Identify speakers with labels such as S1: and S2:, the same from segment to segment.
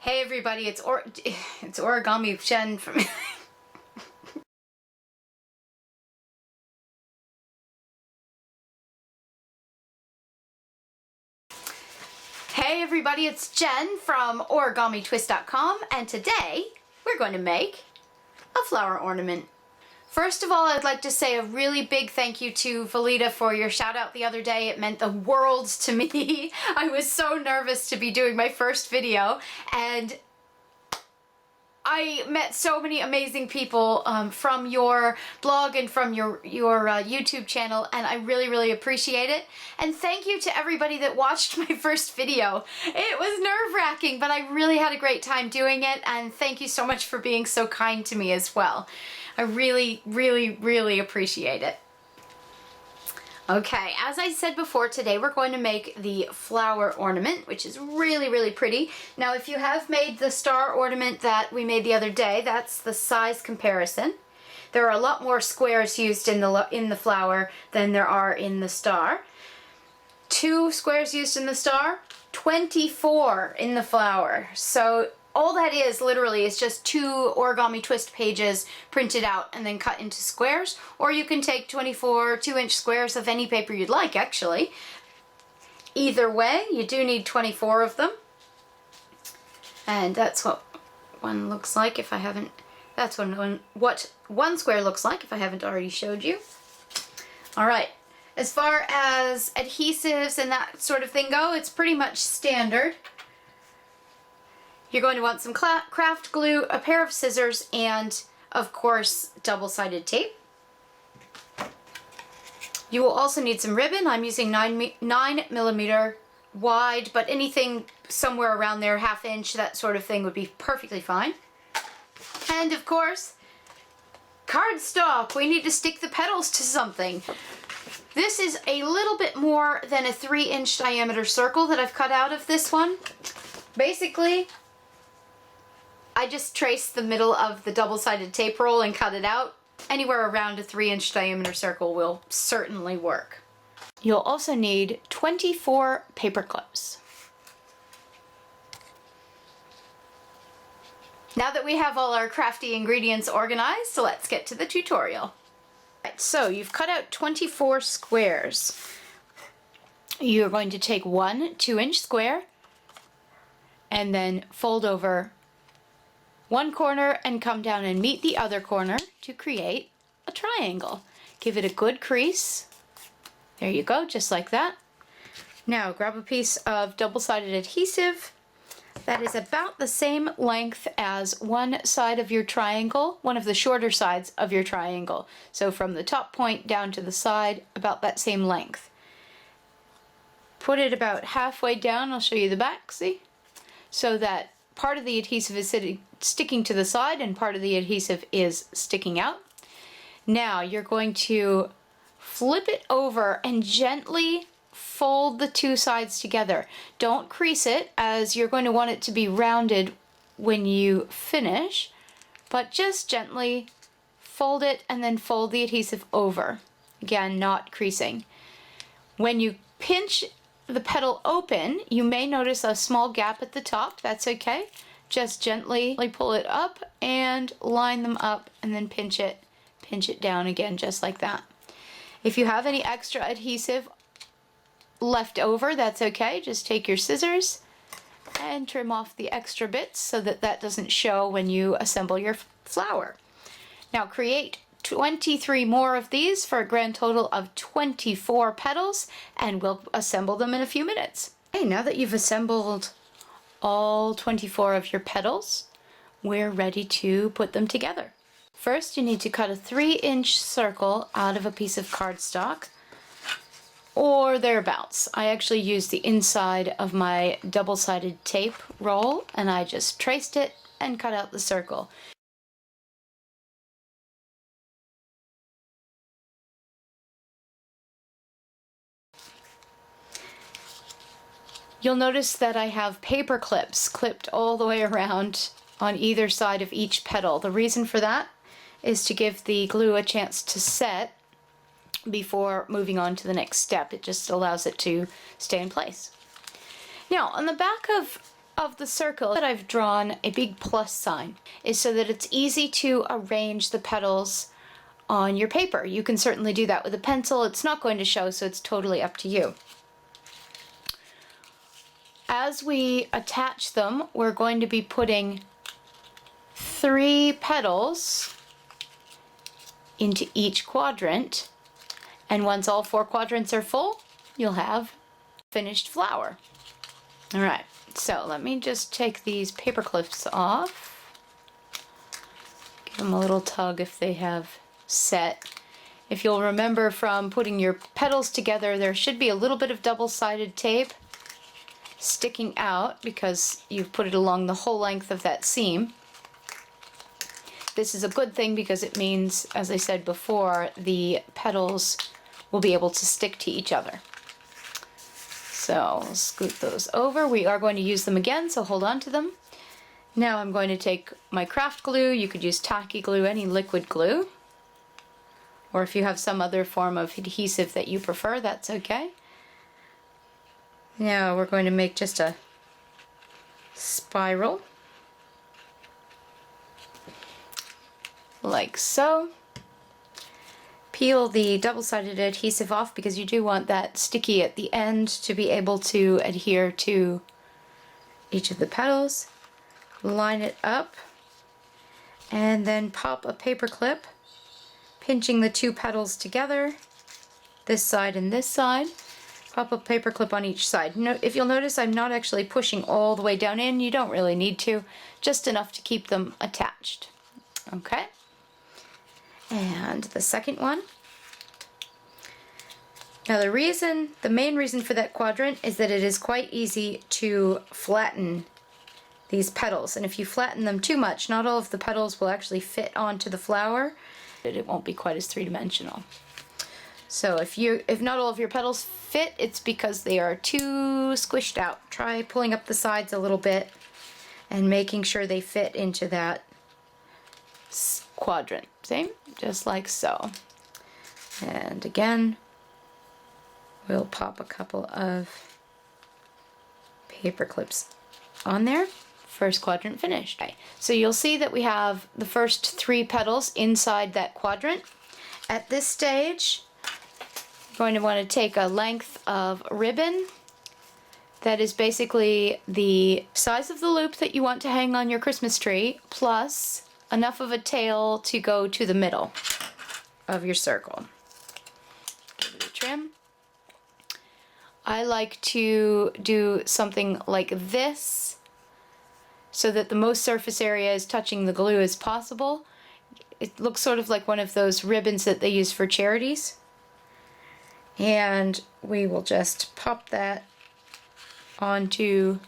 S1: Hey everybody, it's Origami Jen from Hey everybody, it's Jen from OrigamiTwist.com, and today we're going to make a flower ornament. First of all, I'd like to say a really big thank you to Valita for your shout out the other day. It meant the world to me. I was so nervous to be doing my first video, and I met so many amazing people from your blog and from your YouTube channel, and I really appreciate it. And thank you to everybody that watched my first video. It was nerve-wracking, but I really had a great time doing it, and thank you so much for being so kind to me as well. I really appreciate it. Okay, as I said before, today we're going to make the flower ornament, which is really pretty. Now, if you have made the star ornament that we made the other day, that's the size comparison. There are a lot more squares used in the flower than there are in the star. 2 squares used in the star, 24 in the flower. So all that is literally is just 2 Origami Twist pages printed out and then cut into squares, or you can take 24 2-inch squares of any paper you'd like, actually. Either way, you do need 24 of them, and that's what one looks like if I haven't, that's what one square looks like if I haven't already showed you. Alright, as far as adhesives and that sort of thing go, it's pretty much standard. You're going to want some craft glue, a pair of scissors, and, of course, double-sided tape. You will also need some ribbon. I'm using 9mm wide, but anything somewhere around there, 1/2 inch, that sort of thing would be perfectly fine. And, of course, cardstock. We need to stick the petals to something. This is a little bit more than a 3-inch diameter circle that I've cut out of this one. Basically, I just traced the middle of the double-sided tape roll and cut it out. Anywhere around a 3-inch diameter circle will certainly work. You'll also need 24 paper clips. Now that we have all our crafty ingredients organized, so let's get to the tutorial. Right, so you've cut out 24 squares. You're going to take one 2-inch square and then fold over one corner and come down and meet the other corner to create a triangle. Give it a good crease. There you go, just like that. Now grab a piece of double-sided adhesive that is about the same length as one side of your triangle, one of the shorter sides of your triangle. So from the top point down to the side, about that same length. Put it about halfway down, I'll show you the back, see? So that part of the adhesive is sticking to the side and part of the adhesive is sticking out. Now you're going to flip it over and gently fold the 2 sides together. Don't crease it, as you're going to want it to be rounded when you finish, but just gently fold it and then fold the adhesive over. Again, not creasing. When you pinch the petal open, you may notice a small gap at the top. That's okay. Just gently pull it up and line them up and then pinch it down again, just like that. If you have any extra adhesive left over, that's okay. Just take your scissors and trim off the extra bits so that that doesn't show when you assemble your flower. Now create 23 more of these for a grand total of 24 petals, and we'll assemble them in a few minutes. Okay, now that you've assembled all 24 of your petals, we're ready to put them together. First, you need to cut a 3-inch circle out of a piece of cardstock, or thereabouts. I actually used the inside of my double-sided tape roll, and I just traced it and cut out the circle. You'll notice that I have paper clips clipped all the way around on either side of each petal. The reason for that is to give the glue a chance to set before moving on to the next step. It just allows it to stay in place. Now, on the back of of the circle that I've drawn a big plus sign is so that it's easy to arrange the petals on your paper. You can certainly do that with a pencil. It's not going to show, so it's totally up to you. As we attach them, we're going to be putting 3 petals into each quadrant, and once all 4 quadrants are full, you'll have finished flower. All right, so let me just take these paper clips off. Give them a little tug if they have set. If you'll remember from putting your petals together, there should be a little bit of double-sided tape sticking out because you've put it along the whole length of that seam. This is a good thing because it means, as I said before, the petals will be able to stick to each other. So I'll scoot those over. We are going to use them again, so hold on to them. Now I'm going to take my craft glue. You could use tacky glue, any liquid glue. Or if you have some other form of adhesive that you prefer, that's okay. Now we're going to make just a spiral. Like so. Peel the double-sided adhesive off because you do want that sticky at the end to be able to adhere to each of the petals. Line it up and then pop a paper clip, pinching the 2 petals together, this side and this side. Pop a paper clip on each side. If you'll notice, I'm not actually pushing all the way down in. You don't really need to, just enough to keep them attached. Okay? And the second one. Now the main reason for that quadrant is that it is quite easy to flatten these petals. And if you flatten them too much, not all of the petals will actually fit onto the flower. It won't be quite as three-dimensional. So if not all of your petals fit, it's because they are too squished out. Try pulling up the sides a little bit and making sure they fit into that quadrant. See? Just like so. And again, we'll pop a couple of paper clips on there. First quadrant finished. Okay. So you'll see that we have the first 3 petals inside that quadrant. At this stage, you're going to want to take a length of ribbon that is basically the size of the loop that you want to hang on your Christmas tree, plus enough of a tail to go to the middle of your circle. Give it a trim. I like to do something like this so that the most surface area is touching the glue as possible. It looks sort of like one of those ribbons that they use for charities. And we will just pop that onto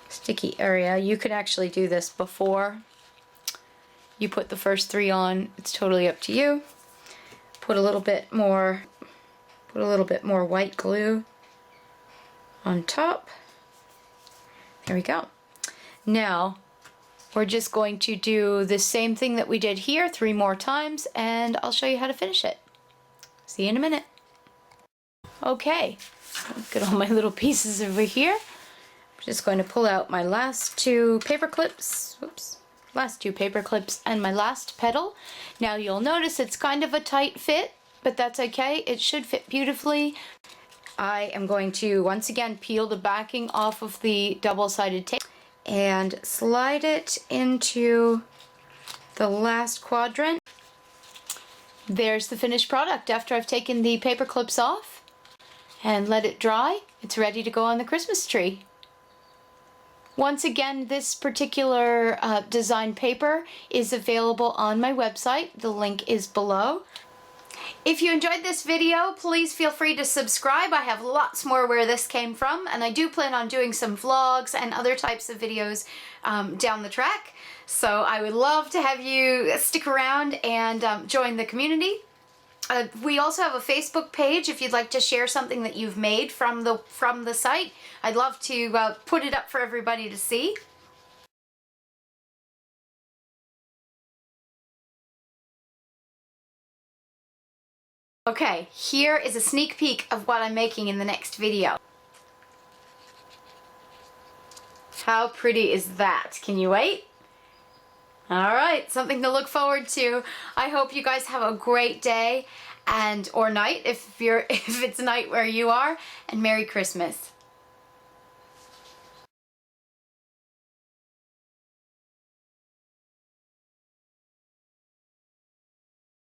S1: sticky area. You can actually do this before you put the first 3 on. It's totally up to you. Put a little bit more white glue on top. There we go. Now we're just going to do the same thing that we did here 3 more times, and I'll show you how to finish it. See you in a minute. Okay, look at all my little pieces over here. I'm just going to pull out my last 2 paper clips. Oops. Last 2 paper clips and my last petal. Now you'll notice it's kind of a tight fit, but that's okay. It should fit beautifully. I am going to once again peel the backing off of the double-sided tape and slide it into the last quadrant. There's the finished product after I've taken the paper clips off and let it dry. It's ready to go on the Christmas tree. Once again, this particular design paper is available on my website. The link is below. If you enjoyed this video, please feel free to subscribe. I have lots more where this came from, and I do plan on doing some vlogs and other types of videos down the track. So I would love to have you stick around and join the community. We also have a Facebook page if you'd like to share something that you've made from the site. I'd love to put it up for everybody to see. Okay, here is a sneak peek of what I'm making in the next video. How pretty is that? Can you wait? All right, something to look forward to. I hope you guys have a great day or night if it's night where you are, and Merry Christmas.